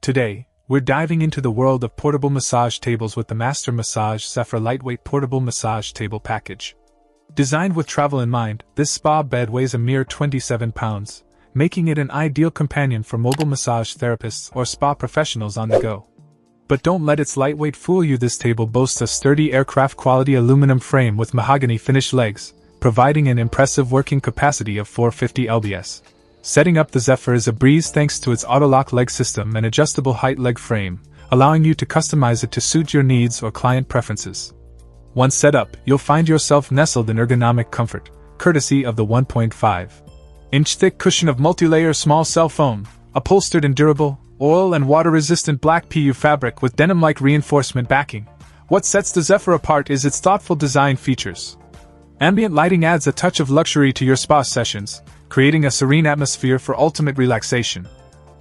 Today, we're diving into the world of portable massage tables with the Master Massage Zephyr Lightweight Portable Massage Table Package. Designed with travel in mind, this spa bed weighs a mere 27 pounds, making it an ideal companion for mobile massage therapists or spa professionals on the go. But don't let its lightweight fool you. This table boasts a sturdy aircraft-quality aluminum frame with mahogany finished legs, providing an impressive working capacity of 450 lbs. Setting up the Zephyr is a breeze thanks to its auto-lock leg system and adjustable height leg frame, allowing you to customize it to suit your needs or client preferences. Once set up, you'll find yourself nestled in ergonomic comfort, courtesy of the 1.5-inch thick cushion of multi-layer small cell foam, upholstered in durable, oil and water-resistant black PU fabric with denim-like reinforcement backing. What sets the Zephyr apart is its thoughtful design features. Ambient lighting adds a touch of luxury to your spa sessions, creating a serene atmosphere for ultimate relaxation.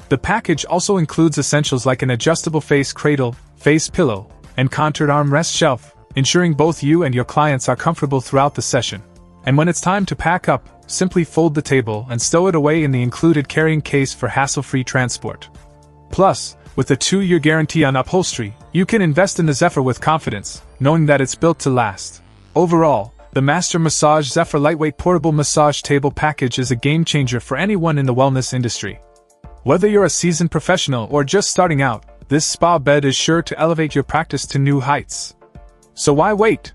The package also includes essentials like an adjustable face cradle, face pillow, and contoured armrest shelf, ensuring both you and your clients are comfortable throughout the session. And when it's time to pack up, simply fold the table and stow it away in the included carrying case for hassle-free transport. Plus, with a 2-year guarantee on upholstery, you can invest in the Zephyr with confidence, knowing that it's built to last. Overall, the Master Massage Zephyr Lightweight Portable Massage Table Package is a game-changer for anyone in the wellness industry. Whether you're a seasoned professional or just starting out, this spa bed is sure to elevate your practice to new heights. So why wait?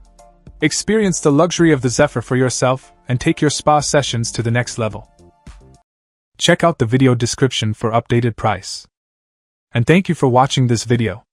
Experience the luxury of the Zephyr for yourself and take your spa sessions to the next level. Check out the video description for updated price. And thank you for watching this video.